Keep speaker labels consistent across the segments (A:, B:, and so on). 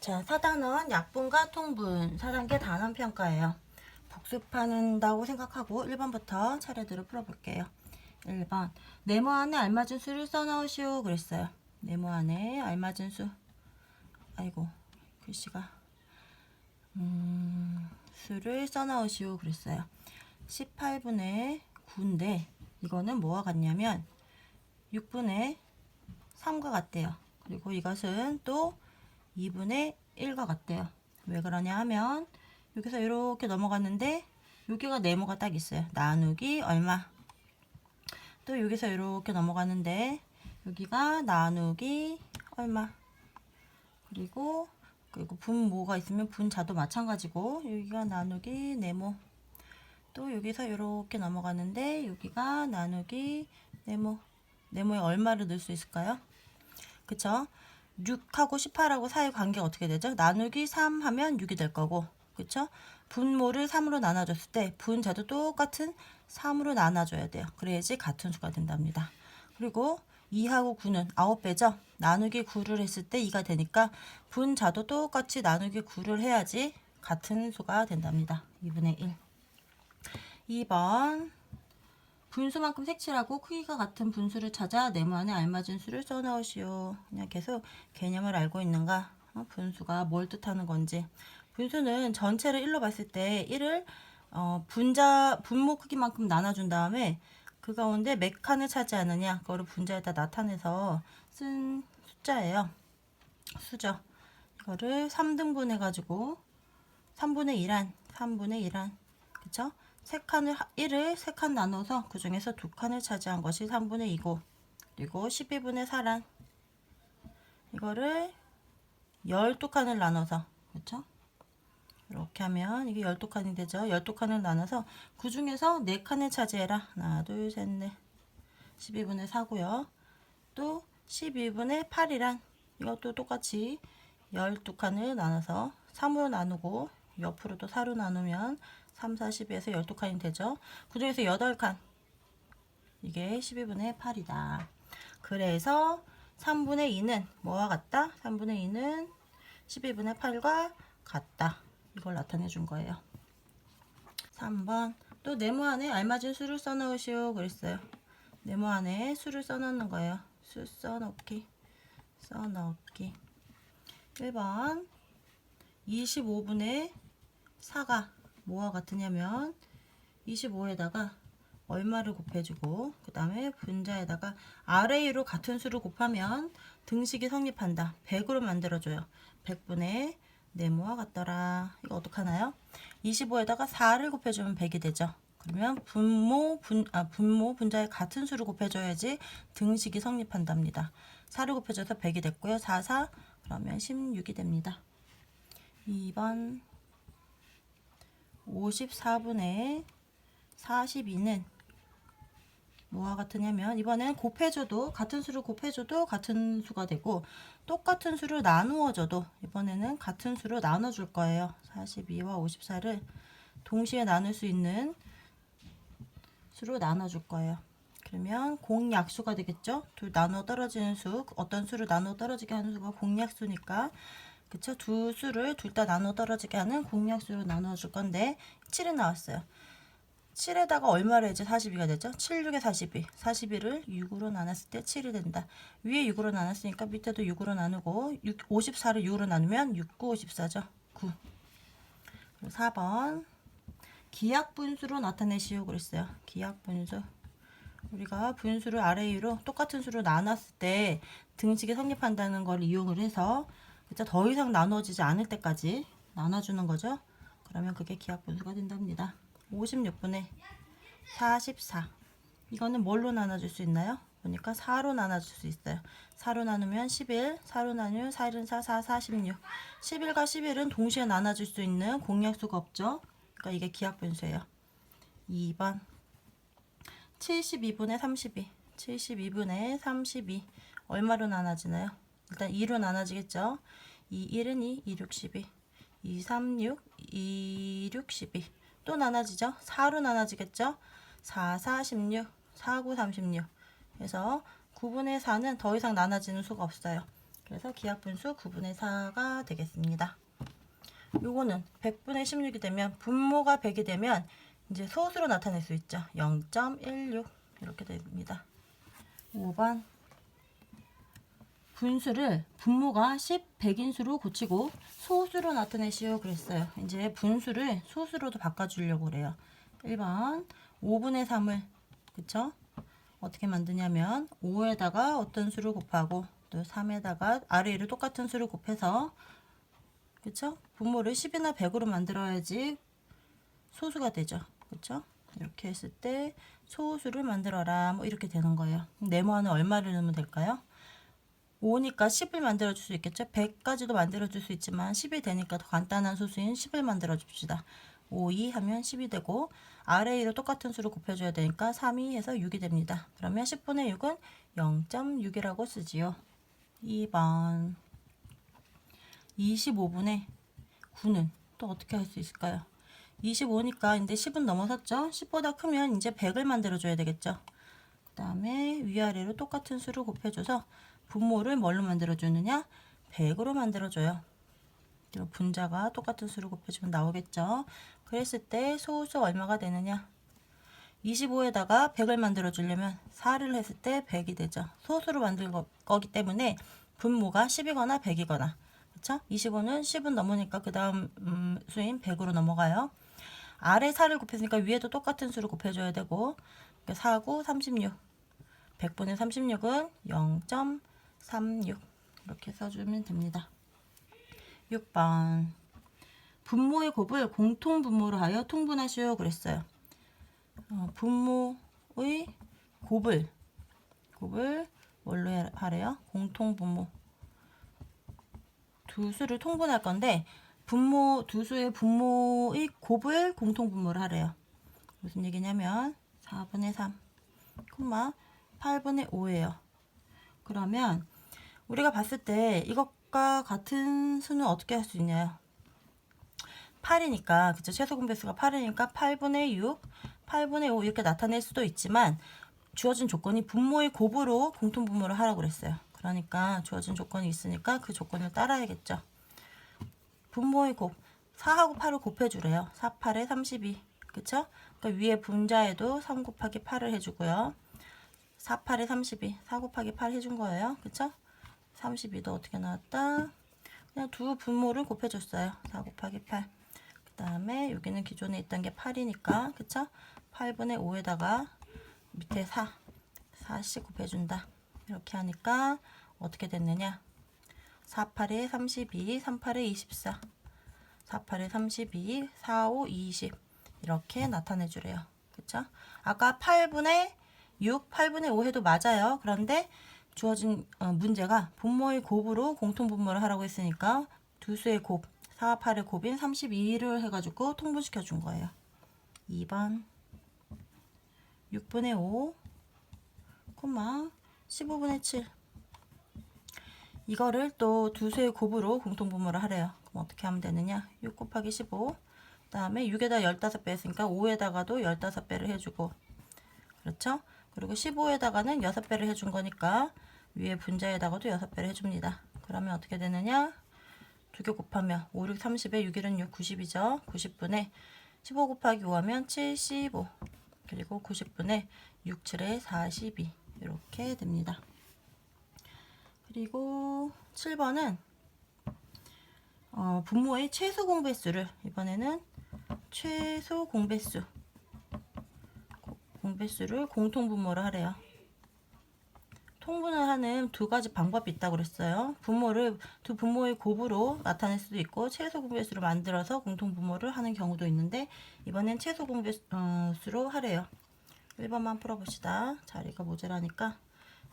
A: 자, 4단원 약분과 통분 4단계 단원 평가예요. 복습한다고 생각하고 1번부터 차례대로 풀어볼게요. 1번 네모 안에 알맞은 수를 써넣으시오 그랬어요. 네모 안에 알맞은 수, 아이고 글씨가 수를 써넣으시오 그랬어요. 18분의 9인데 이거는 뭐와 같냐면 6분의 3과 같대요. 그리고 이것은 또 2분의 1과 같대요. 왜 그러냐 하면 여기서 이렇게 넘어갔는데 여기가 네모가 딱 있어요. 나누기 얼마. 또 여기서 이렇게 넘어가는데 여기가 나누기 얼마. 그리고 분모가 있으면 분자도 마찬가지고 여기가 나누기 네모. 또 여기서 이렇게 넘어가는데 여기가 나누기 네모. 네모에 얼마를 넣을 수 있을까요? 그쵸? 6하고 18하고 사이 관계가 어떻게 되죠? 나누기 3 하면 6이 될 거고, 그쵸? 분모를 3으로 나눠줬을 때 분자도 똑같은 3으로 나눠줘야 돼요. 그래야지 같은 수가 된답니다. 그리고 2하고 9는 9배죠? 나누기 9를 했을 때 2가 되니까 분자도 똑같이 나누기 9를 해야지 같은 수가 된답니다. 2분의 1. 2번 분수만큼 색칠하고 크기가 같은 분수를 찾아 네모 안에 알맞은 수를 써넣으시오. 그냥 계속 개념을 알고 있는가? 분수가 뭘 뜻하는 건지. 분수는 전체를 1로 봤을 때 1을 분모 크기만큼 나눠준 다음에 그 가운데 몇 칸을 차지하느냐 그거를 분자에다 나타내서 쓴 숫자예요. 수죠. 이거를 3등분 해가지고 3분의 1한 그쵸? 1을 3칸 나눠서 그 중에서 2칸을 차지한 것이 3분의 2고 그리고 12분의 4란 이거를 12칸을 나눠서 그쵸? 이렇게 하면 이게 12칸이 되죠. 12칸을 나눠서 그 중에서 4칸을 차지해라. 하나 둘 셋 넷 12분의 4고요. 또 12분의 8이란 이것도 똑같이 12칸을 나눠서 3으로 나누고 옆으로도 4로 나누면 3, 4, 12에서 12칸이 되죠. 그 중에서 8칸 이게 12분의 8이다. 그래서 3분의 2는 뭐와 같다? 3분의 2는 12분의 8과 같다. 이걸 나타내 준 거예요. 3번 또 네모 안에 알맞은 수를 써넣으시오 그랬어요. 네모 안에 수를 써넣는 거예요. 수 써넣기 1번 25분의 4가 뭐와 같으냐면 25에다가 얼마를 곱해주고 그 다음에 분자에다가 RA로 같은 수를 곱하면 등식이 성립한다. 100으로 만들어줘요. 100분의 네모와 같더라. 이거 어떡하나요? 25에다가 4를 곱해주면 100이 되죠. 그러면 분모 분자에 같은 수를 곱해줘야지 등식이 성립한답니다. 4를 곱해줘서 100이 됐고요. 4, 4 그러면 16이 됩니다. 2번 54분의 42는 뭐와 같으냐면 이번엔 곱해줘도 같은 수를 곱해줘도 같은 수가 되고 똑같은 수를 나누어줘도 이번에는 같은 수로 나눠줄 거예요. 42와 54를 동시에 나눌 수 있는 수로 나눠줄 거예요. 그러면 공약수가 되겠죠. 둘 나누어 떨어지는 수, 어떤 수를 나누어 떨어지게 하는 수가 공약수니까 그쵸? 두 수를 둘 다 나누어 떨어지게 하는 공약수로 나누어 줄 건데 7이 나왔어요. 7에다가 얼마를 해야지 42가 되죠? 7, 6에 42. 42를 6으로 나눴을 때 7이 된다. 위에 6으로 나눴으니까 밑에도 6으로 나누고 54를 6으로 나누면 6, 9, 54죠. 9. 그리고 4번 기약분수로 나타내시오 그랬어요. 기약분수. 우리가 분수를 RA로 똑같은 수로 나눴을 때 등식이 성립한다는 걸 이용을 해서 진짜 더 이상 나누어지지 않을 때까지 나눠주는 거죠. 그러면 그게 기하분수가 된답니다. 56분의 44. 이거는 뭘로 나눠줄 수 있나요? 보니까 4로 나눠줄 수 있어요. 4로 나누면 11, 4로 나누면 4, 1은 4, 4, 46. 11과 11은 동시에 나눠줄 수 있는 공약수가 없죠. 그러니까 이게 기하분수예요. 2번 72분의 32. 72분의 32. 얼마로 나눠지나요? 일단 2로 나눠지겠죠. 2, 1은 2, 2, 6, 12. 2, 3, 6, 2, 6, 12. 또 나눠지죠. 4로 나눠지겠죠. 4, 4, 16. 4, 9, 36. 그래서 9분의 4는 더 이상 나눠지는 수가 없어요. 그래서 기하분수 9분의 4가 되겠습니다. 요거는 100분의 16이 되면 분모가 100이 되면 이제 소수로 나타낼 수 있죠. 0.16 이렇게 됩니다. 5번 분수를 분모가 10, 100인수로 고치고 소수로 나타내시오 그랬어요. 이제 분수를 소수로도 바꿔주려고 그래요. 1번 5분의 3을 그쵸? 어떻게 만드냐면 5에다가 어떤 수를 곱하고 또 3에다가 아래 위로 똑같은 수를 곱해서 그쵸? 분모를 10이나 100으로 만들어야지 소수가 되죠. 그쵸? 이렇게 했을 때 소수를 만들어라 뭐 이렇게 되는 거예요. 네모안에 얼마를 넣으면 될까요? 5니까 10을 만들어 줄 수 있겠죠. 100까지도 만들어 줄 수 있지만 10이 되니까 더 간단한 소수인 10을 만들어 줍시다. 5, 2 하면 10이 되고 아래 위로 똑같은 수를 곱해줘야 되니까 3, 2 해서 6이 됩니다. 그러면 10분의 6은 0.6이라고 쓰지요. 2번 25분의 9는 또 어떻게 할 수 있을까요? 25니까 이제 10은 넘어섰죠. 10보다 크면 이제 100을 만들어 줘야 되겠죠. 그 다음에 위아래로 똑같은 수를 곱해줘서 분모를 뭘로 만들어 주느냐? 100으로 만들어 줘요. 분자가 똑같은 수를 곱해주면 나오겠죠. 그랬을 때 소수 얼마가 되느냐? 25에다가 100을 만들어 주려면 4를 했을 때 100이 되죠. 소수로 만들 거기 때문에 분모가 10이거나 100이거나 그렇죠? 25는 10은 넘으니까 그 다음 수인 100으로 넘어가요. 아래 4를 곱했으니까 위에도 똑같은 수를 곱해줘야 되고 4, 9, 36 100분의 36은 0.36 이렇게 써주면 됩니다. 6번 분모의 곱을 공통분모로 하여 통분하시오 그랬어요. 분모의 곱을 뭘로 하래요? 공통분모 두 수를 통분할 건데 분모 두 수의 분모의 곱을 공통분모를 하래요. 무슨 얘기냐면 4분의 3, 8분의 5예요. 그러면 우리가 봤을 때 이것과 같은 수는 어떻게 할 수 있냐요? 8이니까 그쵸? 최소 공배수가 8이니까 8분의 6, 8분의 5 이렇게 나타낼 수도 있지만 주어진 조건이 분모의 곱으로 공통분모를 하라고 그랬어요. 그러니까 주어진 조건이 있으니까 그 조건을 따라야겠죠. 분모의 곱 4하고 8을 곱해주래요. 4, 8에 32 그쵸? 그러니까 위에 분자에도 3 곱하기 8을 해주고요. 4, 8에 32 4 곱하기 8 해준 거예요. 그쵸? 32도 어떻게 나왔다? 그냥 두 분모를 곱해줬어요. 4 곱하기 8 그 다음에 여기는 기존에 있던 게 8이니까 그쵸? 8분의 5에다가 밑에 4씩 곱해준다. 이렇게 하니까 어떻게 됐느냐? 4, 8에 32, 3, 8에 24 4, 8에 32, 4, 5, 20 이렇게 나타내 주래요. 그쵸? 아까 8분의 6, 8분의 5 해도 맞아요. 그런데 주어진 문제가 분모의 곱으로 공통분모를 하라고 했으니까 두 수의 곱, 4와 8의 곱인 32를 해가지고 통분시켜 준 거예요. 2번 6분의 5, 15분의 7 이거를 또 두 수의 곱으로 공통분모를 하래요. 그럼 어떻게 하면 되느냐? 6 곱하기 15 그 다음에 6에다 15배 했으니까 5에다가도 15배를 해주고 그렇죠? 그리고 15에다가는 6배를 해준 거니까 위에 분자에다가도 6배를 해줍니다. 그러면 어떻게 되느냐? 두 개 곱하면 5, 6, 30에 6, 1은 6, 90이죠. 90분에 15 곱하기 5 하면 75 그리고 90분에 6, 7에 42 이렇게 됩니다. 그리고 7번은 분모의 최소 공배수를 이번에는 최소 공배수를 공통분모를 하래요. 통분을 하는 두 가지 방법이 있다고 그랬어요. 분모를 두 분모의 곱으로 나타낼 수도 있고 최소 공배수로 만들어서 공통분모를 하는 경우도 있는데 이번엔 최소 공배수로 하래요. 1번만 풀어봅시다. 자리가 모자라니까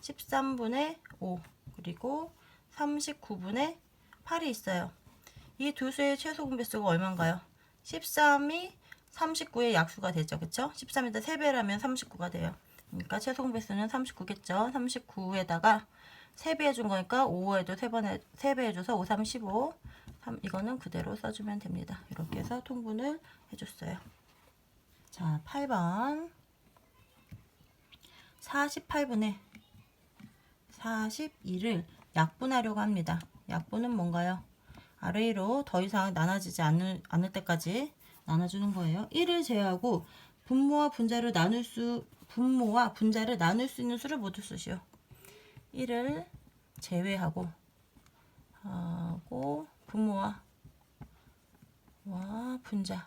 A: 13분의 5 그리고 39분의 8이 있어요. 이 두 수의 최소 공배수가 얼마인가요? 13이 39의 약수가 되죠. 그쵸? 13에다 3배라면 39가 돼요. 그러니까 최소 공배수는 39겠죠. 39에다가 3배 해준 거니까 5에도 3배 해줘서 5, 3, 15 이거는 그대로 써주면 됩니다. 이렇게 해서 통분을 해줬어요. 자, 8번 48분의 42를 약분하려고 합니다. 약분은 뭔가요? 아래로 더 이상 나눠지지 않을 때까지 나눠주는 거예요. 1을 제외하고 분모와 분자를 나눌 수 있는 수를 모두 쓰시오. 1을 제외하고 분모와 분자를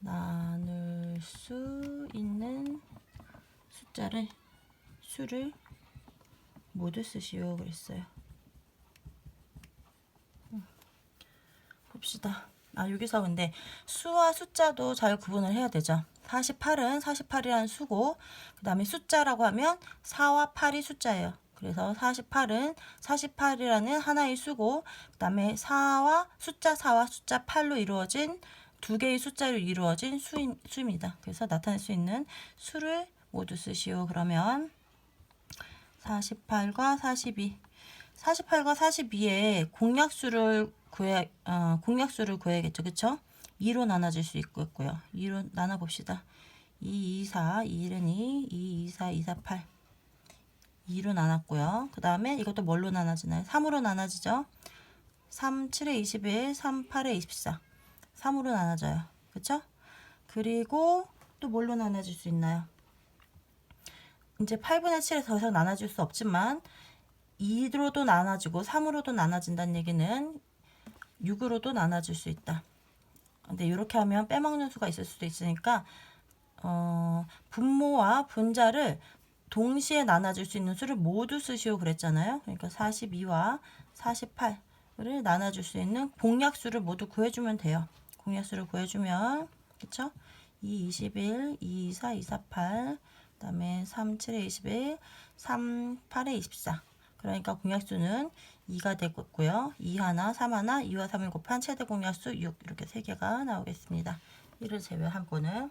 A: 나눌 수 있는 수를 모두 쓰시오 그랬어요. 봅시다. 여기서 근데 수와 숫자도 잘 구분을 해야 되죠. 48은 48이라는 수고, 그 다음에 숫자라고 하면 4와 8이 숫자예요. 그래서 48은 48이라는 하나의 수고, 그 다음에 숫자 4와 숫자 8로 이루어진 두 개의 숫자로 이루어진 수입니다. 그래서 나타낼 수 있는 수를 모두 쓰시오. 그러면 48과 42. 48과 42의 공약수를 구해야겠죠. 그쵸? 2로 나눠질 수 있고요. 2로 나눠봅시다. 2, 2, 4, 2, 1은 2, 2, 2, 4, 2, 4, 8. 2로 나눴고요. 그 다음에 이것도 뭘로 나눠지나요? 3으로 나눠지죠. 3, 7에 21, 3, 8에 24. 3으로 나눠져요. 그쵸? 그리고 또 뭘로 나눠질 수 있나요? 이제 8분의 7에 더 이상 나눠질 수 없지만 2로도 나눠지고 3으로도 나눠진다는 얘기는 6으로도 나눠질 수 있다. 근데 이렇게 하면 빼먹는 수가 있을 수도 있으니까 분모와 분자를 동시에 나눠줄 수 있는 수를 모두 쓰시오 그랬잖아요. 그러니까 42와 48을 나눠줄 수 있는 공약수를 모두 구해주면 돼요. 공약수를 구해주면 그쵸? 2, 21, 2, 24, 2, 4, 8, 그 다음에 3, 7에 21, 3, 8에 24. 그러니까 공약수는 2가 되고요. 2 하나, 3 하나, 2와 3을 곱한 최대 공약수 6 이렇게 3개가 나오겠습니다. 1을 제외한 거는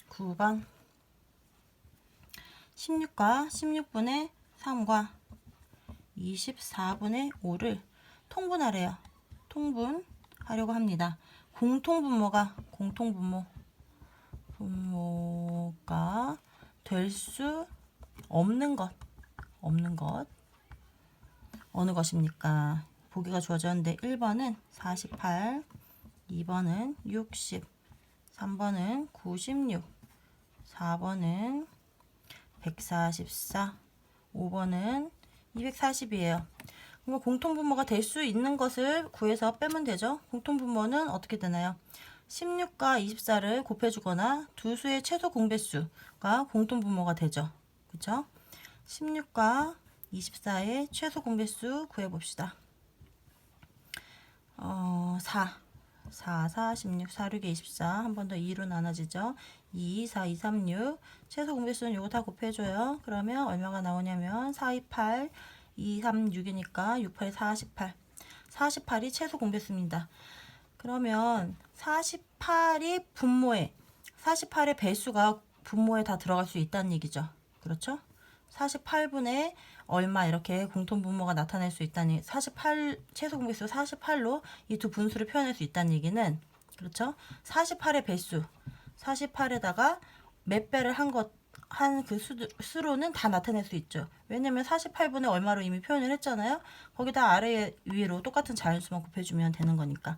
A: 9번 16과 16분의 3과 24분의 5를 통분하래요. 통분하려고 합니다. 공통분모가 될 수 없는 것 어느 것입니까? 보기가 주어졌는데 1번은 48, 2번은 60, 3번은 96, 4번은 144, 5번은 240이에요. 그럼 공통분모가 될 수 있는 것을 구해서 빼면 되죠. 공통분모는 어떻게 되나요? 16과 24를 곱해주거나 두 수의 최소 공배수가 공통분모가 되죠. 그쵸? 16과 24의 최소 공배수 구해봅시다. 4, 16, 4, 6에 24. 한 번 더 2로 나눠지죠. 2, 4, 2, 3, 6. 최소 공배수는 요거 다 곱해줘요. 그러면 얼마가 나오냐면 4, 2, 8, 2, 3, 6이니까 6, 8, 48. 48이 최소 공배수입니다. 그러면 48이 48의 배수가 분모에 다 들어갈 수 있다는 얘기죠. 그렇죠? 48분의 얼마 이렇게 공통분모가 나타낼 수 있다니 48 최소 공배수 48로 이 두 분수를 표현할 수 있다는 얘기는 그렇죠? 48의 배수 48에다가 몇 배를 한 그 수로는 다 나타낼 수 있죠. 왜냐면 48분의 얼마로 이미 표현을 했잖아요. 거기다 아래 위로 똑같은 자연수만 곱해주면 되는 거니까.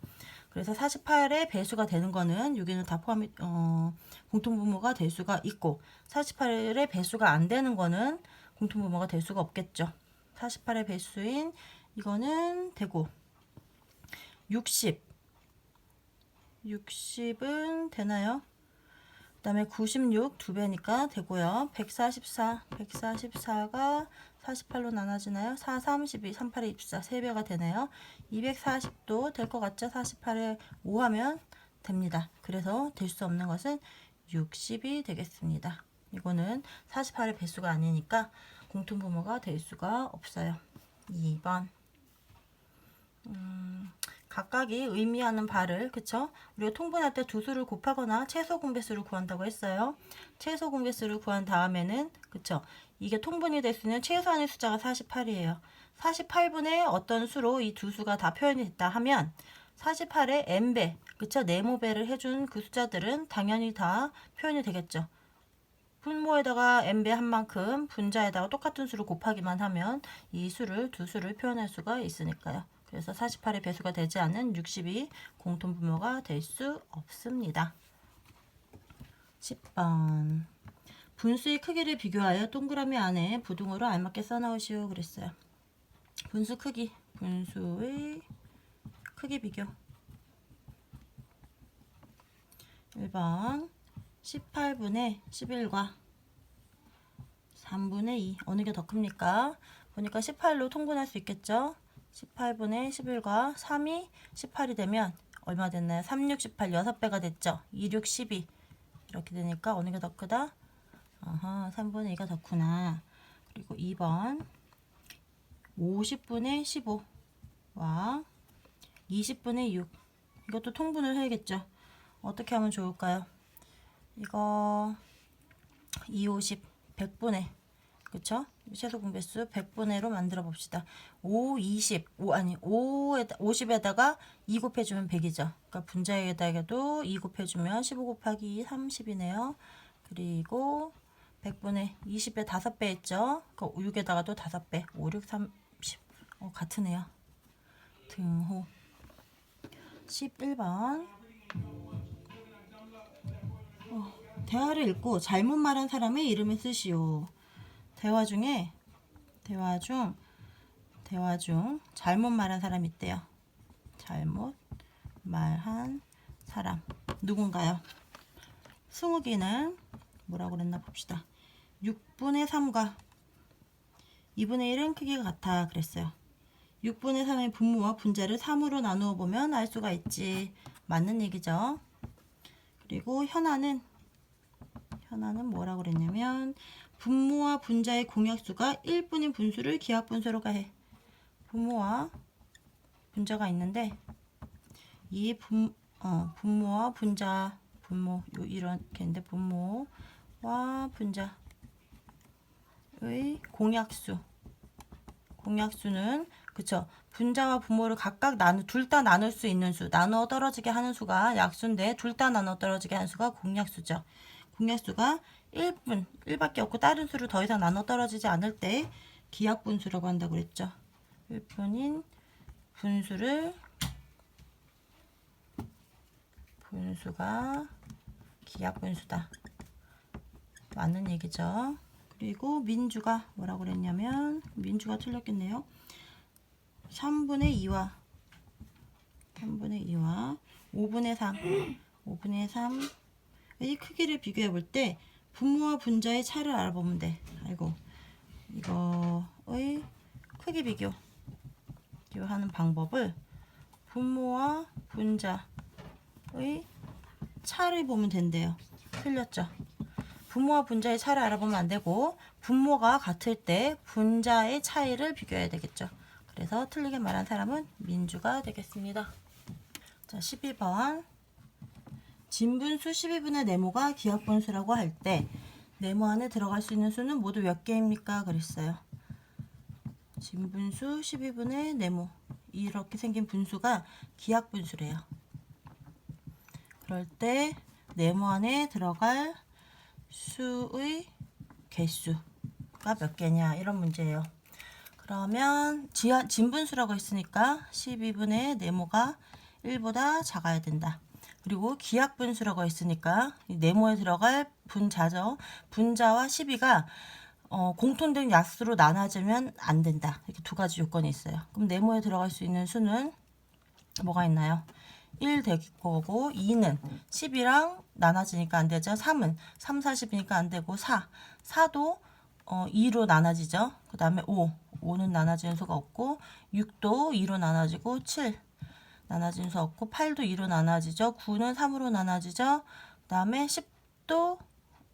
A: 그래서 48의 배수가 되는 거는 여기는 다 공통분모가 될 수가 있고 48의 배수가 안 되는 거는 공통분모가 될 수가 없겠죠. 48의 배수인 이거는 되고 60은 되나요? 그 다음에 96 2배니까 되고요. 144가 48로 나눠지나요? 4, 32, 38에 24 3배가 되네요. 240도 될 것 같죠? 48에 5 하면 됩니다. 그래서 될 수 없는 것은 60이 되겠습니다. 이거는 48의 배수가 아니니까 공통분모가 될 수가 없어요. 2번 각각이 의미하는 바를 그쵸? 우리가 통분할 때 두 수를 곱하거나 최소 공배수를 구한다고 했어요. 최소 공배수를 구한 다음에는 그쵸? 이게 통분이 될 수 있는 최소한의 숫자가 48이에요. 48분의 어떤 수로 이 두 수가 다 표현이 됐다 하면 48의 n배 그쵸? 네모배를 해준 그 숫자들은 당연히 다 표현이 되겠죠. 분모에다가 n배 한 만큼 분자에다가 똑같은 수를 곱하기만 하면 이 수를 두 수를 표현할 수가 있으니까요. 그래서 48의 배수가 되지 않은 60이 공통분모가 될 수 없습니다. 10번 분수의 크기를 비교하여 동그라미 안에 부등호로 알맞게 써놓으시오 그랬어요. 분수 크기, 분수의 크기 비교. 1번 18분의 11과 3분의 2 어느 게 더 큽니까? 보니까 18로 통분할 수 있겠죠? 18분의 11과 3이 18이 되면 얼마 됐나요? 3, 6, 18 6배가 됐죠? 2, 6, 12 이렇게 되니까 어느 게 더 크다? 아하, 3분의 2가 더 크구나. 그리고 2번 50분의 15와 20분의 6 이것도 통분을 해야겠죠? 어떻게 하면 좋을까요? 이거 2, 50 100분의 그쵸? 최소 공배수 100분의로 만들어 봅시다. 5, 20 50에다가 2 곱해주면 100이죠. 그러니까 분자에다가도 2 곱해주면 15 곱하기 30이네요. 그리고 100분의 20에 5배 했죠. 그 6에다가도 5배 5, 6, 30 같으네요. 등호 11번 대화를 읽고 잘못 말한 사람의 이름을 쓰시오. 대화 중 잘못 말한 사람 있대요. 잘못 말한 사람 누군가요? 승욱이는 뭐라고 그랬나 봅시다. 6분의 3과 2분의 1은 크기가 같아 그랬어요. 6분의 3의 분모와 분자를 3으로 나누어 보면 알 수가 있지. 맞는 얘기죠. 그리고 현아는 뭐라고 그랬냐면 분모와 분자의 공약수가 1분인 분수를 기하분수로 가해. 분모와 분자가 있는데 이 분모와 분자 이렇게 있는데 분모와 분자의 공약수는 그쵸. 분자와 분모를 각각 둘 다 나눌 수 있는 수, 나누어 떨어지게 하는 수가 약수인데 둘 다 나누어 떨어지게 하는 수가 공약수죠. 공약수가 1밖에 없고 다른 수를 더 이상 나눠 떨어지지 않을 때 기하분수라고 한다고 그랬죠. 1분인 분수가 기하분수다. 맞는 얘기죠. 그리고 민주가 뭐라고 그랬냐면 민주가 틀렸겠네요. 3분의 2와 5분의 3 이 크기를 비교해 볼 때 분모와 분자의 차이를 알아보면 돼. 아이고 이거의 크기 비교하는 방법을 분모와 분자의 차를 보면 된대요. 틀렸죠? 분모와 분자의 차를 알아보면 안 되고 분모가 같을 때 분자의 차이를 비교해야 되겠죠. 그래서 틀리게 말한 사람은 민주가 되겠습니다. 자, 12번 진분수 12분의 네모가 기하분수라고 할 때 네모 안에 들어갈 수 있는 수는 모두 몇 개입니까? 그랬어요. 진분수 12분의 네모 이렇게 생긴 분수가 기하분수래요. 그럴 때 네모 안에 들어갈 수의 개수가 몇 개냐 이런 문제예요. 그러면 진분수라고 했으니까 12분의 네모가 1보다 작아야 된다. 그리고 기하분수라고 했으니까 네모에 들어갈 분자죠. 분자와 12가 공통된 약수로 나눠지면 안 된다. 이렇게 두 가지 요건이 있어요. 그럼 네모에 들어갈 수 있는 수는 뭐가 있나요? 1 될 거고 2는 10이랑 나눠지니까 안 되죠. 3은 3, 40이니까 안 되고 4도 2로 나눠지죠. 그 다음에 5는 나눠지는 수가 없고 6도 2로 나눠지고 7 나눠지는 수 없고 8도 2로 나눠지죠. 9는 3으로 나눠지죠. 그 다음에 10도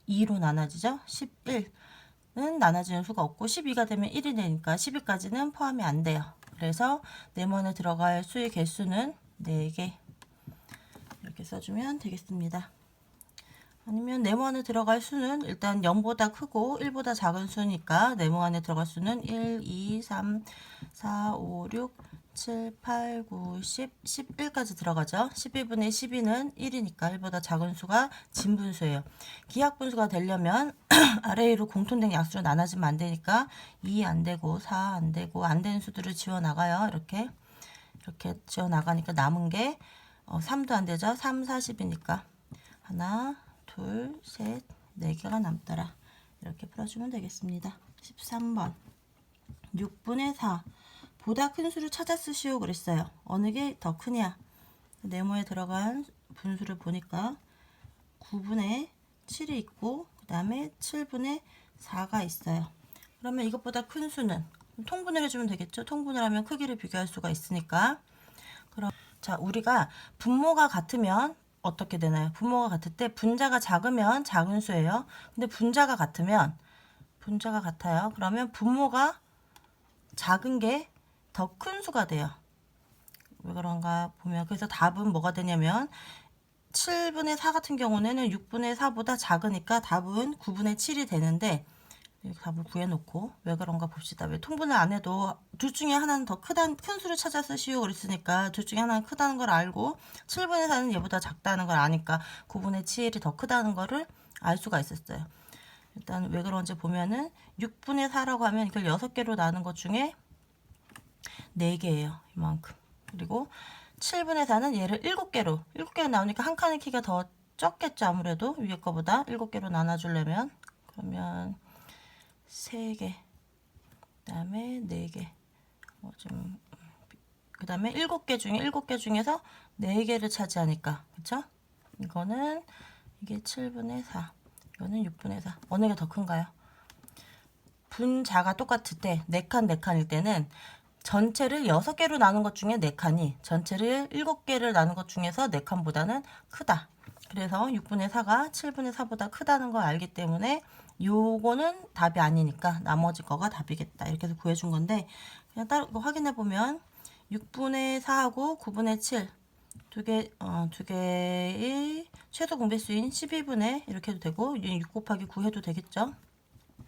A: 2로 나눠지죠. 11은 나눠지는 수가 없고 12가 되면 1이 되니까 12까지는 포함이 안 돼요. 그래서 네모 안에 들어갈 수의 개수는 4개 이렇게 써주면 되겠습니다. 아니면 네모 안에 들어갈 수는 일단 0보다 크고 1보다 작은 수니까 네모 안에 들어갈 수는 1, 2, 3, 4, 5, 6, 7, 8, 9, 10, 11까지 들어가죠. 12분의 12는 1이니까 1보다 작은 수가 진분수예요. 기하분수가 되려면 아래로 공통된 약수로 나눠지면 안 되니까 2 안 되고 4 안 되고 안 되는 수들을 지워 나가요. 이렇게 지워 나가니까 남은 게 3도 안 되죠. 3, 40이니까 하나, 둘, 셋, 4개가 남더라. 이렇게 풀어주면 되겠습니다. 13번 6분의 4 보다 큰 수를 찾아 쓰시오 그랬어요. 어느 게 더 크냐? 네모에 들어간 분수를 보니까 9분의 7이 있고 그 다음에 7분의 4가 있어요. 그러면 이것보다 큰 수는 통분을 해주면 되겠죠. 통분을 하면 크기를 비교할 수가 있으니까. 그럼 자, 우리가 분모가 같으면 어떻게 되나요? 분모가 같을 때 분자가 작으면 작은 수예요. 근데 분자가 같으면 분자가 같아요. 그러면 분모가 작은 게 더 큰 수가 돼요. 왜 그런가 보면 그래서 답은 뭐가 되냐면 7분의 4 같은 경우에는 6분의 4보다 작으니까 답은 9분의 7이 되는데 답을 구해놓고 왜 그런가 봅시다. 왜 통분을 안 해도 둘 중에 하나는 더 큰 수를 찾아 쓰시오 그랬으니까 둘 중에 하나는 크다는 걸 알고 7분의 4는 얘보다 작다는 걸 아니까 9분의 7이 더 크다는 거를 알 수가 있었어요. 일단 왜 그런지 보면은 6분의 4라고 하면 이걸 6개로 나눈 것 중에 4개예요. 이만큼. 그리고 7분의 4는 얘를 7개로 나오니까 한 칸의 키가 더 적겠죠. 아무래도 위에 거보다 7개로 나눠주려면 그러면 3개 그 다음에 4개 그 다음에 7개 중에서 4개를 차지하니까 그쵸? 이거는 이게 7분의 4 이거는 6분의 4 어느 게 더 큰가요? 분자가 똑같을 때 4칸일 때는 전체를 6개로 나눈 것 중에 4칸이 전체를 7개를 나눈 것 중에서 4칸보다는 크다. 그래서 6분의 4가 7분의 4보다 크다는 걸 알기 때문에 요거는 답이 아니니까 나머지 거가 답이겠다. 이렇게 해서 구해준 건데 그냥 따로 확인해 보면 6분의 4하고 9분의 7 두 개의 최소 공배수인 12분의 이렇게 해도 되고 6 곱하기 9 해도 되겠죠.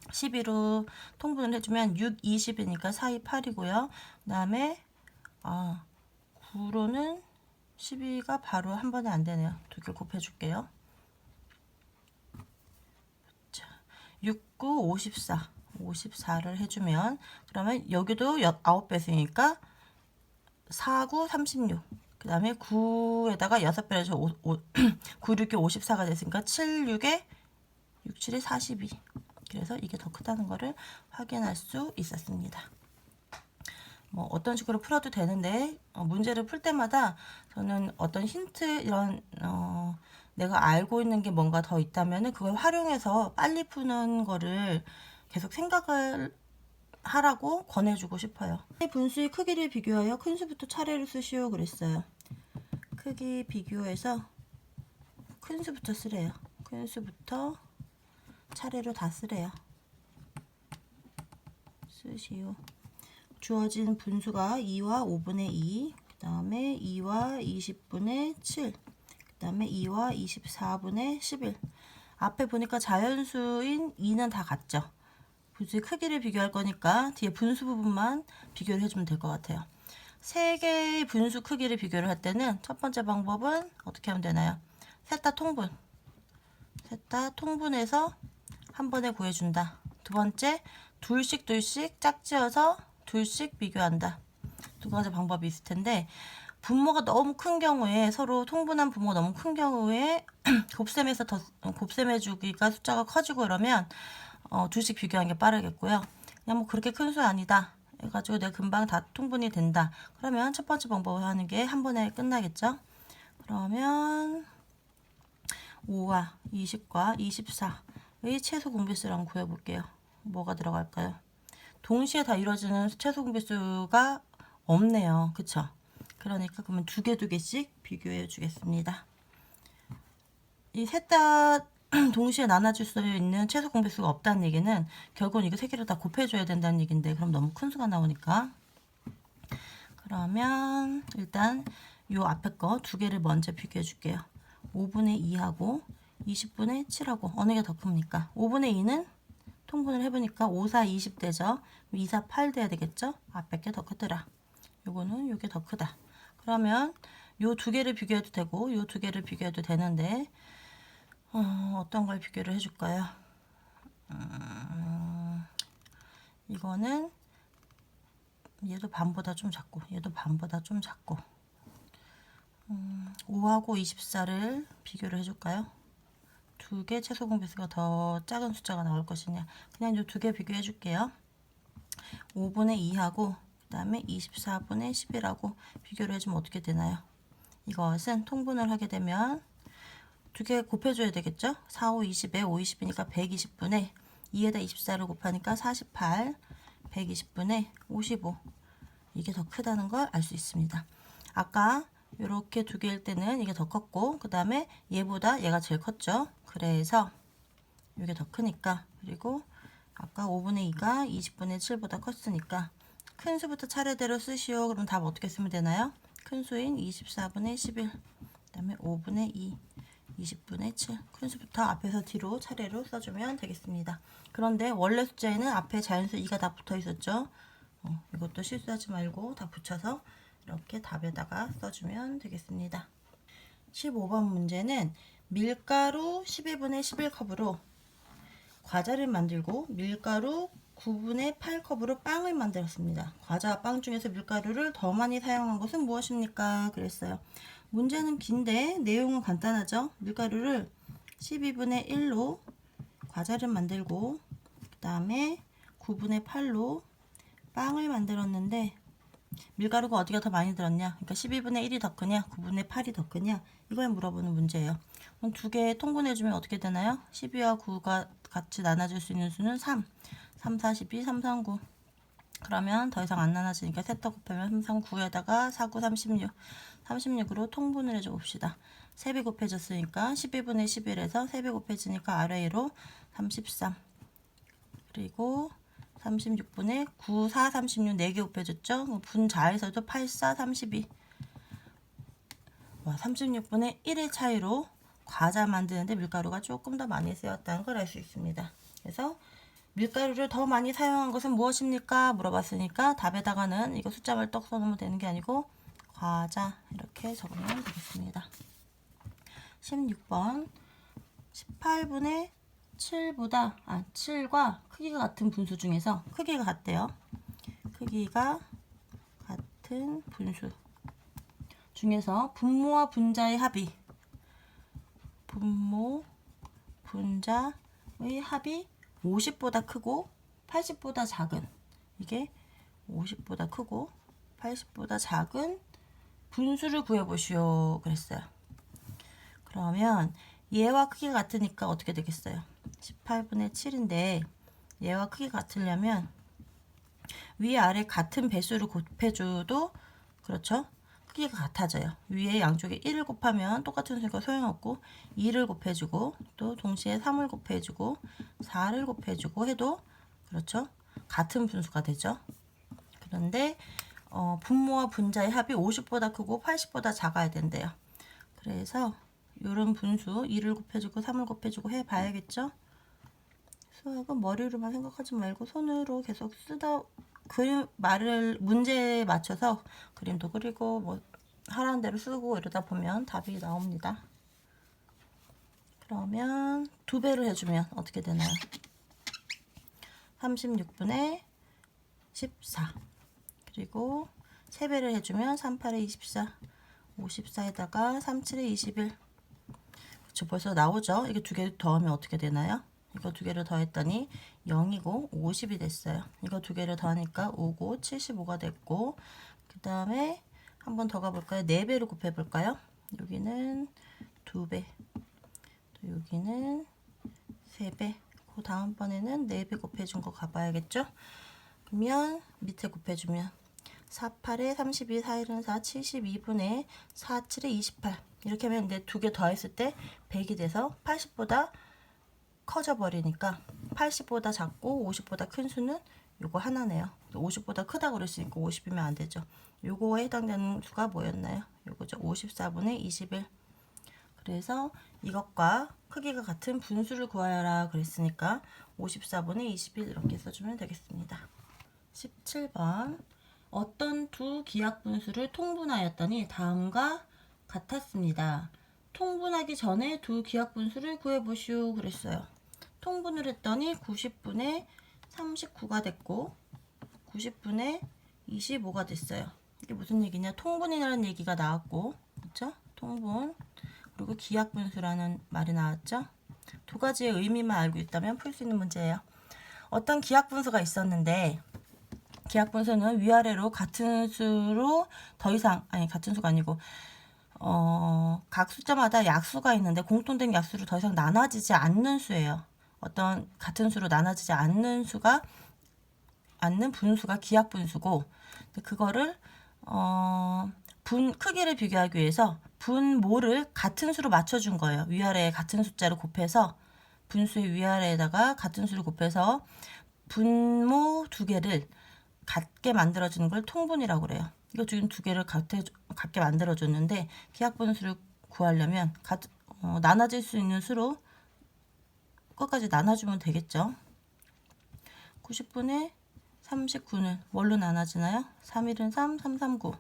A: 12로 통분을 해주면 6, 20이니까 4, 2, 8이고요. 그 다음에 9로는 12가 바로 한 번에 안 되네요. 두 개 곱해줄게요. 자, 6, 9, 54. 54를 해주면 그러면 여기도 9배수니까 4, 9, 36. 그 다음에 9에다가 6배 해서 9, 6에 54가 됐으니까 7, 6에 6, 7에 42. 그래서 이게 더 크다는 거를 확인할 수 있었습니다. 뭐 어떤 식으로 풀어도 되는데 문제를 풀 때마다 저는 어떤 힌트 이런 내가 알고 있는 게 뭔가 더 있다면은 그걸 활용해서 빨리 푸는 거를 계속 생각을 하라고 권해주고 싶어요. 분수의 크기를 비교하여 큰 수부터 차례로 쓰시오 그랬어요. 크기 비교해서 큰 수부터 쓰래요. 큰 수부터 차례로 다 쓰래요. 쓰시오. 주어진 분수가 2와 5분의 2, 그 다음에 2와 20분의 7, 그 다음에 2와 24분의 11. 앞에 보니까 자연수인 2는 다 같죠. 분수의 크기를 비교할 거니까 뒤에 분수 부분만 비교를 해주면 될 것 같아요. 세 개의 분수 크기를 비교를 할 때는 첫 번째 방법은 어떻게 하면 되나요? 셋 다 통분. 셋 다 통분해서 한 번에 구해준다. 두 번째, 둘씩 짝지어서 둘씩 비교한다. 두 가지 방법이 있을 텐데 분모가 너무 큰 경우에 서로 통분한 분모가 너무 큰 경우에 곱셈에서 더 곱셈해주기가 숫자가 커지고 이러면 둘씩 비교하는 게 빠르겠고요. 그냥 뭐 그렇게 큰 수 아니다 해가지고 내가 금방 다 통분이 된다. 그러면 첫 번째 방법을 하는 게 한 번에 끝나겠죠. 그러면 5와 20과 24의 최소 공배수를 한번 구해볼게요. 뭐가 들어갈까요? 동시에 다 이루어지는 최소 공배수가 없네요. 그쵸? 그러니까 그러면 두 개씩 비교해 주겠습니다. 이 셋 다 동시에 나눠줄 수 있는 최소 공배수가 없다는 얘기는 결국은 이거 세 개를 다 곱해줘야 된다는 얘기인데 그럼 너무 큰 수가 나오니까 그러면 일단 요 앞에 거 두 개를 먼저 비교해 줄게요. 5분의 2하고 20분의 7하고 어느 게 더 큽니까? 5분의 2는 통분을 해보니까 5, 4, 20 되죠. 2, 4, 8 돼야 되겠죠? 앞에 게 더 크더라. 요거는 요게 더 크다. 그러면 요 두 개를 비교해도 되고 요 두 개를 비교해도 되는데 어떤 걸 비교를 해줄까요? 이거는 얘도 반보다 좀 작고 얘도 반보다 좀 작고 5하고 24를 비교를 해줄까요? 두 개 최소 공배수가 더 작은 숫자가 나올 것이냐. 그냥 이 두 개 비교해 줄게요. 5분의 2하고 그 다음에 24분의 11하고 비교를 해주면 어떻게 되나요? 이것은 통분을 하게 되면 두 개 곱해줘야 되겠죠? 4, 5, 20에 5, 20이니까 120분의 2에다 24를 곱하니까 48, 120분의 55. 이게 더 크다는 걸 알 수 있습니다. 아까 이렇게 두 개일 때는 이게 더 컸고 그 다음에 얘보다 얘가 제일 컸죠. 그래서 이게 더 크니까 그리고 아까 5분의 2가 20분의 7보다 컸으니까 큰 수부터 차례대로 쓰시오. 그럼 답 어떻게 쓰면 되나요? 큰 수인 24분의 11 그 다음에 5분의 2 20분의 7 큰 수부터 앞에서 뒤로 차례로 써주면 되겠습니다. 그런데 원래 숫자에는 앞에 자연수 2가 다 붙어 있었죠. 이것도 실수하지 말고 다 붙여서 이렇게 답에다가 써주면 되겠습니다. 15번 문제는 밀가루 12분의 11컵으로 과자를 만들고 밀가루 9분의 8컵으로 빵을 만들었습니다. 과자와 빵 중에서 밀가루를 더 많이 사용한 것은 무엇입니까? 그랬어요. 문제는 긴데 내용은 간단하죠. 밀가루를 12분의 1로 과자를 만들고 그 다음에 9분의 8로 빵을 만들었는데 밀가루가 어디가 더 많이 들었냐? 그러니까 12분의 1이 더 크냐? 9분의 8이 더 크냐? 이걸 물어보는 문제예요. 그럼 두 개 통분해주면 어떻게 되나요? 12와 9가 같이 나눠줄 수 있는 수는 3. 3, 4, 12, 3, 3, 9. 그러면 더 이상 안 나눠지니까 셋 더 곱하면 3, 3, 9에다가 4, 9, 36. 36으로 통분을 해줘 봅시다. 3배 곱해졌으니까 12분의 11에서 3배 곱해지니까 아래로 33. 그리고 36분의 9, 4, 36 4개 곱해줬죠? 분자에서도 8, 4, 32. 와, 36분의 1의 차이로 과자 만드는데 밀가루가 조금 더 많이 쓰였다는 걸 알 수 있습니다. 그래서 밀가루를 더 많이 사용한 것은 무엇입니까? 물어봤으니까 답에다가는 이거 숫자를 떡 써놓으면 되는 게 아니고 과자 이렇게 적으면 되겠습니다. 16번 18분의 7과 크기가 같은 분수 중에서 크기가 같대요. 크기가 같은 분수 중에서 분모와 분자의 합이 분모 분자의 합이 50보다 크고 80보다 작은 이게 50보다 크고 80보다 작은 분수를 구해보시오 그랬어요. 그러면 얘와 크기가 같으니까 어떻게 되겠어요? 18분의 7인데 얘와 크기가 같으려면 위아래 같은 배수를 곱해줘도 그렇죠? 크기가 같아져요. 위에 양쪽에 1을 곱하면 똑같은 수가 소용없고 2를 곱해주고 또 동시에 3을 곱해주고 4를 곱해주고 해도 그렇죠? 같은 분수가 되죠. 그런데 분모와 분자의 합이 50보다 크고 80보다 작아야 된대요. 그래서 이런 분수 2를 곱해주고 3을 곱해주고 해봐야겠죠. 수학은 머리로만 생각하지 말고 손으로 계속 쓰다 그림 말을 문제에 맞춰서 그림도 그리고 뭐 하라는 대로 쓰고 이러다 보면 답이 나옵니다. 그러면 2배를 해주면 어떻게 되나요? 36분의 14 그리고 3배를 해주면 38에 24 54에다가 37에 21 그쵸, 벌써 나오죠? 이게 두 개 더하면 어떻게 되나요? 이거 두 개를 더했더니 0이고 50이 됐어요. 이거 두 개를 더하니까 5고 75가 됐고 그 다음에 한 번 더 가볼까요? 4배로 곱해볼까요? 여기는 2배 또 여기는 3배 그 다음번에는 4배 곱해준 거 가봐야겠죠? 그러면 밑에 곱해주면 48에 32, 4일은 4, 72분의 4, 7에 28 이렇게 하면 내 두 개 더했을 때 100이 돼서 80보다 커져 버리니까 80보다 작고 50보다 큰 수는 요거 하나네요. 50보다 크다고 그랬으니까 50이면 안 되죠. 요거에 해당되는 수가 뭐였나요? 요거죠. 54분의 21. 그래서 이것과 크기가 같은 분수를 구하여라 그랬으니까 54분의 21 이렇게 써주면 되겠습니다. 17번 어떤 두 기하분수를 통분하였더니 다음과 같았습니다. 통분하기 전에 두 기하분수를 구해보시오 그랬어요. 통분을 했더니 90분의 39가 됐고 90분의 25가 됐어요. 이게 무슨 얘기냐? 통분이라는 얘기가 나왔고, 그렇죠? 통분 그리고 기하분수라는 말이 나왔죠. 두 가지의 의미만 알고 있다면 풀 수 있는 문제예요. 어떤 기하분수가 있었는데 기하분수는 위아래로 같은 수로 더 이상 같은 수가 아니고 각 숫자마다 약수가 있는데 공통된 약수로 더 이상 나눠지지 않는 수예요. 어떤 같은 수로 나눠지지 않는 분수가 기하분수고 그거를 크기를 비교하기 위해서 분모를 같은 수로 맞춰준 거예요. 위아래에 같은 숫자를 곱해서 분수의 위아래에다가 같은 수를 곱해서 분모 두 개를 같게 만들어주는 걸 통분이라고 그래요. 이거 지금 두 개를 같게 만들어줬는데 기하분수를 구하려면 나눠질 수 있는 수로 끝까지 나눠주면 되겠죠. 90분의 39는 뭘로 나눠지나요? 3일은 3, 3, 3, 9. 그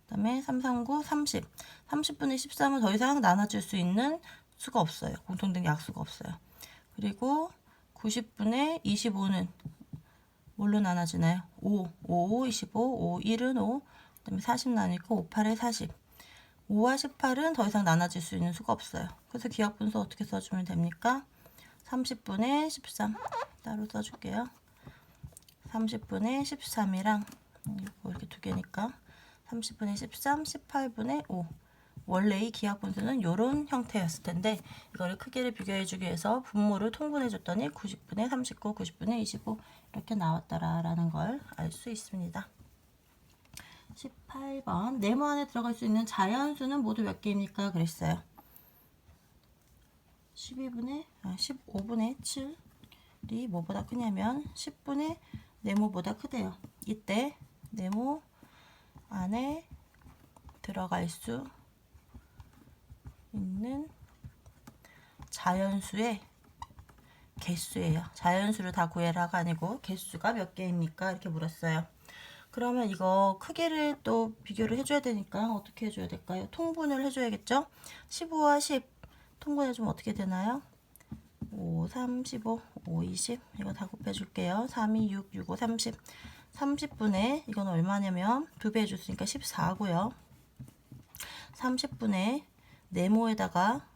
A: 다음에 3, 3, 9, 30. 30분의 13은 더 이상 나눠줄 수 있는 수가 없어요. 공통된 약수가 없어요. 그리고 90분의 25는 뭘로 나눠지나요? 5, 5, 25, 5, 1은 5. 그 다음에 40 나누니까 5, 8에 40. 5와 18은 더 이상 나눠질 수 있는 수가 없어요. 그래서 기하분수 어떻게 써주면 됩니까? 30분의 13 따로 써줄게요. 30분의 13이랑 이렇게 두 개니까 30분의 13, 18분의 5. 원래 이 기하분수는 이런 형태였을 텐데 이거를 크기를 비교해주기 위해서 분모를 통분해줬더니 90분의 39, 90분의 25 이렇게 나왔다라는 걸 알 수 있습니다. 18번 네모 안에 들어갈 수 있는 자연수는 모두 몇 개입니까? 그랬어요. 15분의 7이 뭐보다 크냐면 10분의 네모보다 크대요. 이때 네모 안에 들어갈 수 있는 자연수의 개수예요. 자연수를 다 구해라가 아니고 개수가 몇 개입니까? 이렇게 물었어요. 그러면 이거 크기를 또 비교를 해줘야 되니까 어떻게 해줘야 될까요? 통분을 해줘야겠죠? 15와 10 통분해주면 어떻게 되나요? 5, 3, 15, 5, 20 이거 다 곱해줄게요. 3, 2, 6, 6, 5, 30 30분의 이건 얼마냐면 2배 해줬으니까 14고요. 30분의 네모에다가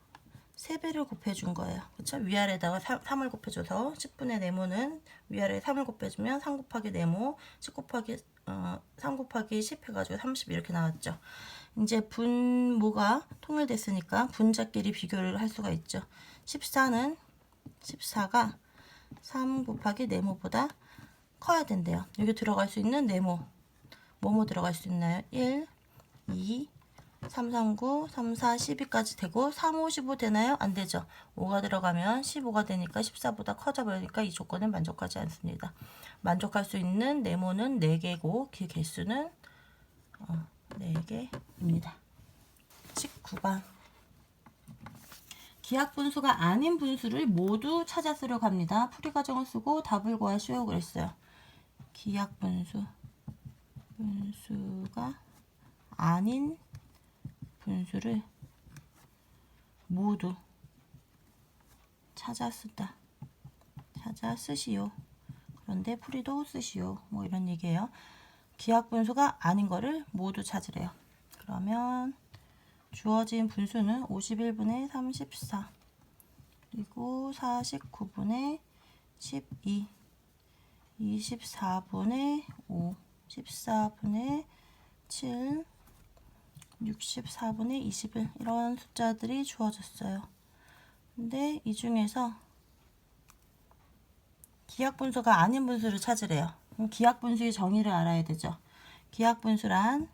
A: 3배를 곱해준 거예요. 그쵸? 위아래에다가 3을 곱해줘서 10분의 네모는 위아래에 3을 곱해주면 3 곱하기 네모 3 곱하기 10 해가지고 30 이렇게 나왔죠. 이제 분모가 통일됐으니까 분자끼리 비교를 할 수가 있죠. 14가 3 곱하기 네모보다 커야 된대요. 여기 들어갈 수 있는 네모 뭐뭐 들어갈 수 있나요? 1, 2, 3, 3, 9, 3, 4, 12까지 되고 3, 5, 15 되나요? 안 되죠. 5가 들어가면 15가 되니까 14보다 커져 버리니까 이 조건은 만족하지 않습니다. 만족할 수 있는 네모는 4개고 그 개수는 4개입니다. 19번 기하분수가 아닌 분수를 모두 찾아 쓰려고 합니다. 풀이 과정을 쓰고 답을 구하시오 그랬어요. 기하분수가 아닌 분수를 모두 찾아 쓰시오. 그런데 풀이도 쓰시오. 뭐 이런 얘기예요. 기하분수가 아닌 거를 모두 찾으래요. 그러면 주어진 분수는 51분의 34 그리고 49분의 12 24분의 5 14분의 7 64분의 21 이런 숫자들이 주어졌어요. 근데 이 중에서 기하분수가 아닌 분수를 찾으래요. 그럼 기하분수의 정의를 알아야 되죠. 기하분수란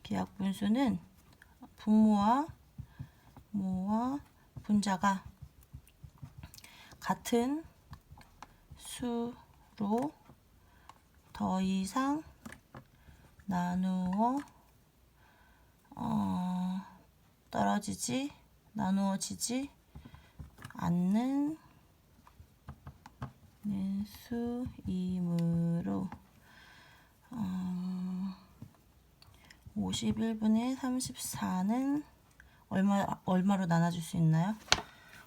A: 기하분수는 분모와 모와 분자가 같은 수로 더 이상 나누어지지 않는 수이므로 51분의 34는 얼마로 나눠줄 수 있나요?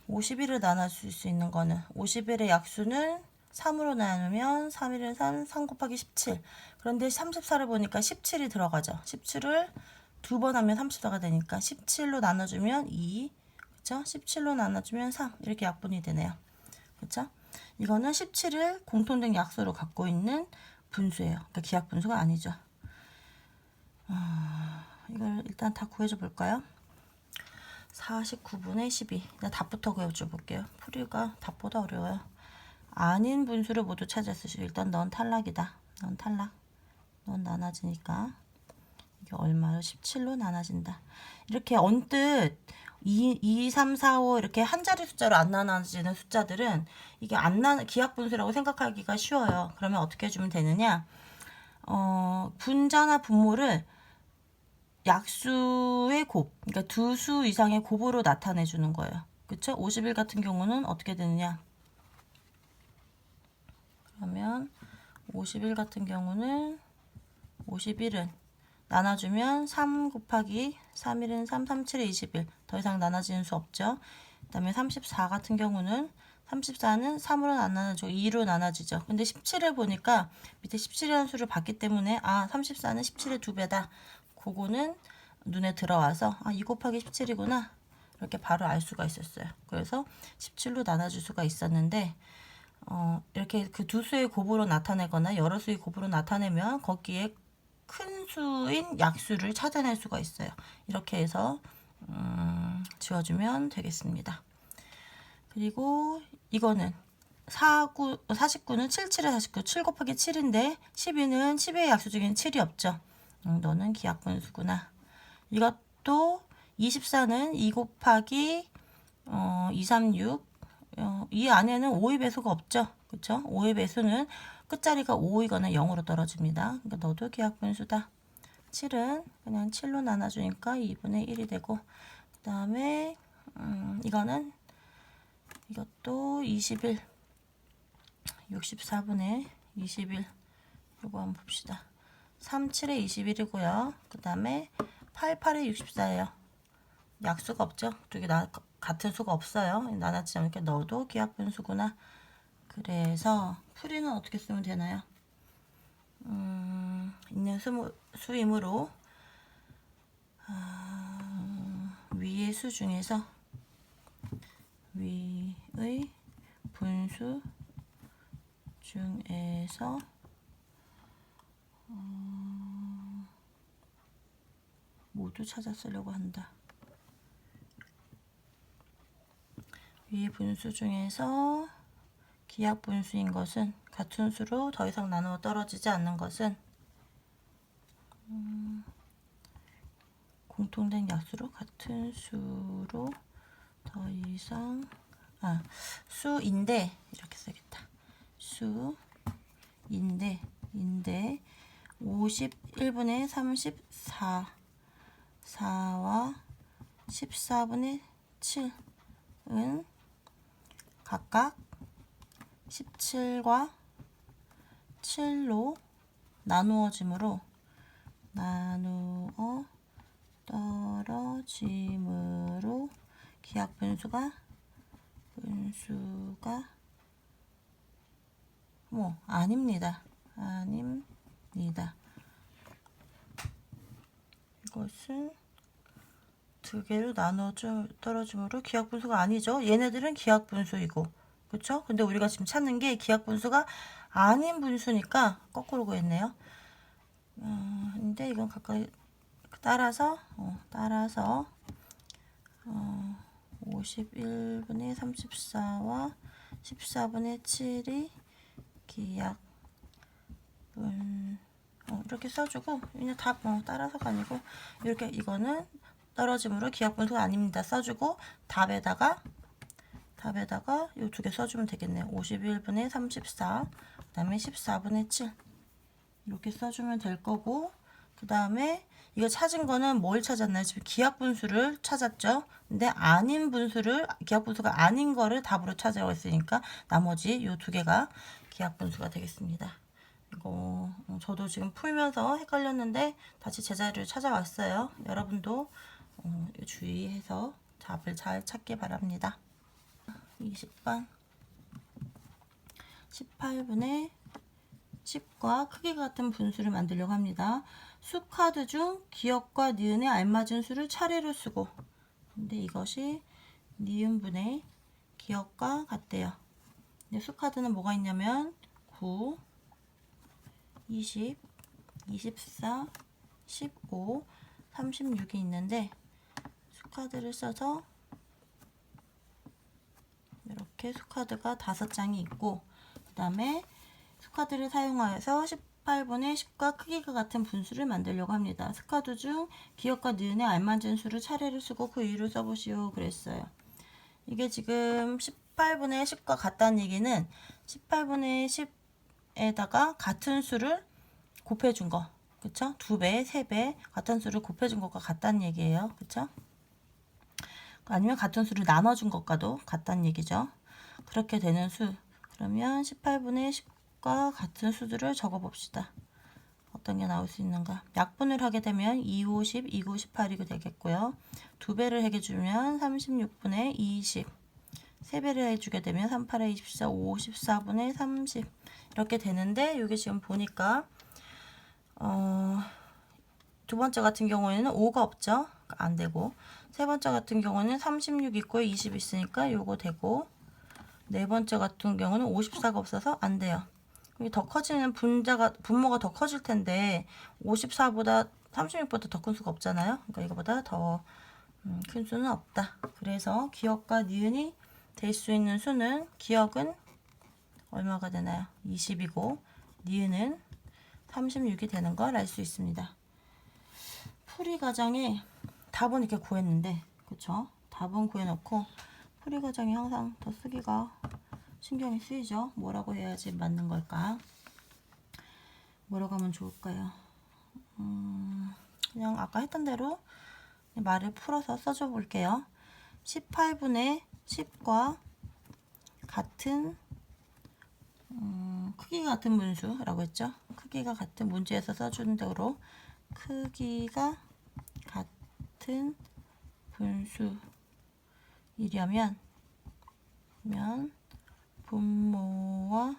A: 51을 나눠줄 수 있는 거는 51의 약수는 3으로 나누면 3, 1은 3, 3 곱하기 17. 그런데 34를 보니까 17이 들어가죠. 17을 두 번 하면 34가 되니까 17로 나눠주면 2, 그쵸? 17로 나눠주면 3, 이렇게 약분이 되네요. 그쵸? 이거는 17을 공통된 약수로 갖고 있는 분수예요. 그러니까 기하 분수가 아니죠. 이걸 일단 다 구해줘 볼까요? 49분의 12. 답부터 구해줘 볼게요. 풀이가 답보다 어려워요. 아닌 분수를 모두 찾았으시고 일단 넌 탈락이다. 넌 탈락. 넌 나눠지니까 이게 얼마로 17로 나눠진다. 이렇게 언뜻 2, 3, 4, 5 이렇게 한 자리 숫자로 안 나눠지는 숫자들은 이게 기하분수라고 생각하기가 쉬워요. 그러면 어떻게 해주면 되느냐? 분자나 분모를 약수의 곱, 그러니까 두 수 이상의 곱으로 나타내 주는 거예요. 그쵸? 51 같은 경우는 어떻게 되느냐? 그러면 51 같은 경우는 51은 나눠주면 3 곱하기 3, 1은 3, 3, 7에 21. 더 이상 나눠지는 수 없죠. 그 다음에 34 같은 경우는 34는 3으로 안 나눠지고 2로 나눠지죠. 근데 17을 보니까 밑에 17이라는 수를 봤기 때문에 34는 17의 2배다. 그거는 눈에 들어와서 2 곱하기 17이구나. 이렇게 바로 알 수가 있었어요. 그래서 17로 나눠줄 수가 있었는데 이렇게 그 두 수의 곱으로 나타내거나 여러 수의 곱으로 나타내면 거기에 큰 수인 약수를 찾아낼 수가 있어요. 이렇게 해서 지워주면 되겠습니다. 그리고 이거는 49는 77에 49, 7 곱하기 7인데 12는 10의 약수 중에는 7이 없죠. 너는 기하분수구나. 이것도 24는 2 곱하기 2, 3, 6. 이 안에는 5의 배수가 없죠. 그쵸? 5의 배수는 끝자리가 5이거나 0으로 떨어집니다. 그러니까 너도 기하분수다. 7은 그냥 7로 나눠주니까 2분의 1이 되고, 그 다음에 이거는 이것도 21, 64분의 21. 이거 한번 봅시다. 3, 7에 21이고요. 그 다음에 8, 8에 64예요. 약수가 없죠. 두 개 같은 수가 없어요. 나눠지지 않으니까 너도 기하분수구나. 그래서 풀이는 어떻게 쓰면 되나요? 있는 수이므로 위의 수 중에서 위의 분수 중에서 모두 찾아 쓰려고 한다. 위의 분수 중에서 기하분수인 것은 같은 수로 더 이상 나누어 떨어지지 않는 것은 공통된 약수로 같은 수로 더 이상 수인데 이렇게 써야겠다. 수인데 51분의 34 4와 14분의 7은 각각 17과 7로 나누어 떨어짐으로 기하분수가 아닙니다. 이것은 두 개로 나누어 떨어짐으로 기하분수가 아니죠. 얘네들은 기하분수이고, 그쵸? 근데 우리가 지금 찾는 게 기하분수가 아닌 분수니까 거꾸로 구했네요. 근데 이건 가까이 따라서 51분의 34와 14분의 7이 이렇게 써주고, 그냥 따라서가 아니고 이렇게 이거는 떨어짐으로 기하분수가 아닙니다 써주고, 답에다가 이 두 개 써주면 되겠네요. 51분의 34, 그 다음에 14분의 7 이렇게 써주면 될 거고, 그 다음에 이거 찾은 거는 뭘 찾았나요? 지금 기하분수를 찾았죠. 근데 기하분수가 아닌 거를 답으로 찾아왔으니까 나머지 이 두 개가 기하분수가 되겠습니다. 이거 저도 지금 풀면서 헷갈렸는데 다시 제자리를 찾아왔어요. 여러분도 주의해서 답을 잘 찾기 바랍니다. 20번 18분의 10과 크기가 같은 분수를 만들려고 합니다. 수카드 중 기역과 니은에 알맞은 수를 차례로 쓰고, 근데 이것이 니은분의 기역과 같대요. 수카드는 뭐가 있냐면 9, 20, 24, 15, 36이 있는데 수카드를 써서 이렇게 수카드가 5장이 있고, 그 다음에 수카드를 사용하여서 18분의 10과 크기가 같은 분수를 만들려고 합니다. 수카드 중 기역과 니은에 알맞은 수를 차례를 쓰고 그 이유를 써보시오 그랬어요. 이게 지금 18분의 10과 같다는 얘기는 18분의 10에다가 같은 수를 곱해준 거, 그쵸? 2배, 3배 같은 수를 곱해준 것과 같다는 얘기예요. 그쵸? 아니면 같은 수를 나눠준 것과도 같다는 얘기죠. 그렇게 되는 수, 그러면 18분의 10과 같은 수들을 적어봅시다. 어떤 게 나올 수 있는가? 약분을 하게 되면 2, 5, 10, 2, 9, 18이 되겠고요. 2배를 해주면 36분의 20, 3배를 해주게 되면 3, 8에 24, 54분의 30 이렇게 되는데, 이게 지금 보니까 두 번째 같은 경우에는 5가 없죠? 안 되고, 세 번째 같은 경우는 36 있고 20 있으니까 요거 되고, 네 번째 같은 경우는 54가 없어서 안 돼요. 더 커지는 분모가 더 커질 텐데 54보다 36보다 더 큰 수가 없잖아요. 그러니까 이거보다 더 큰 수는 없다. 그래서 기역과 니은이 될 수 있는 수는, 기역은 얼마가 되나요? 20이고 니은은 36이 되는 걸 알 수 있습니다. 풀이 과정에 답은 이렇게 구했는데, 그쵸? 답은 구해놓고 풀이 과정이 항상 더 쓰기가 신경이 쓰이죠. 뭐라고 해야지 맞는 걸까? 뭐라고 하면 좋을까요? 그냥 아까 했던 대로 말을 풀어서 써줘 볼게요. 18분의 10과 같은 크기가 같은 분수라고 했죠. 크기가 같은 문제에서 써준 대로 크기가 같은 분수이려면 분모와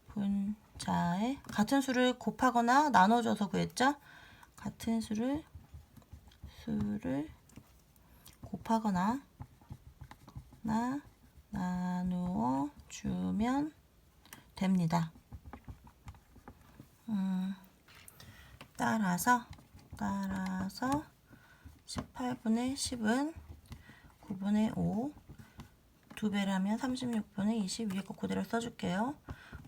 A: 분자에 같은 수를 곱하거나 나눠줘서 구했죠. 같은 수를 곱하거나 나누어 주면 됩니다. 따라서 18분의 10은 9분의 5, 2배라면 36분의 20, 위에 거 그대로 써줄게요.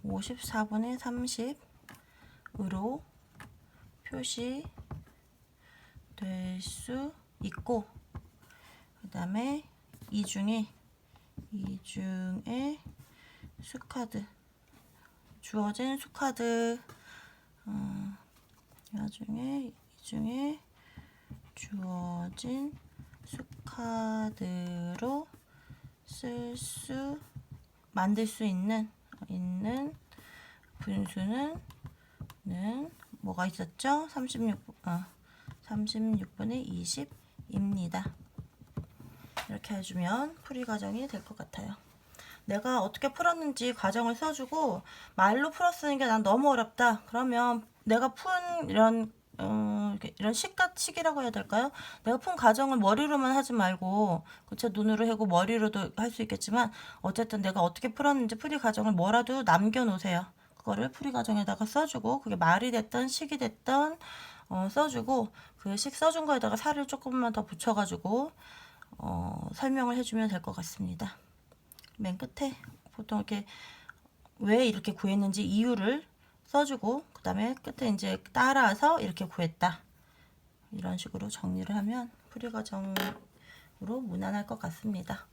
A: 54분의 30으로 표시될 수 있고, 그 다음에 이 중에 수카드, 주어진 수카드, 이 중에 주어진 수카드로 만들 수 있는 분수는 뭐가 있었죠? 36분의 20입니다. 이렇게 해주면 풀이 과정이 될 것 같아요. 내가 어떻게 풀었는지 과정을 써주고 말로 풀었으니까 난 너무 어렵다. 그러면 내가 푼 이런 식이라고 해야 될까요? 내가 푼 과정을 머리로만 하지 말고, 그쵸? 눈으로 하고 머리로도 할 수 있겠지만 어쨌든 내가 어떻게 풀었는지 풀이 과정을 뭐라도 남겨놓으세요. 그거를 풀이 과정에다가 써주고, 그게 말이 됐던 식이 됐던 써주고, 그 식 써준 거에다가 살을 조금만 더 붙여가지고 설명을 해주면 될 것 같습니다. 맨 끝에 보통 이렇게 왜 이렇게 구했는지 이유를 써주고, 그 다음에 끝에 이제 따라서 이렇게 구했다, 이런 식으로 정리를 하면 풀이 과정으로 무난할 것 같습니다.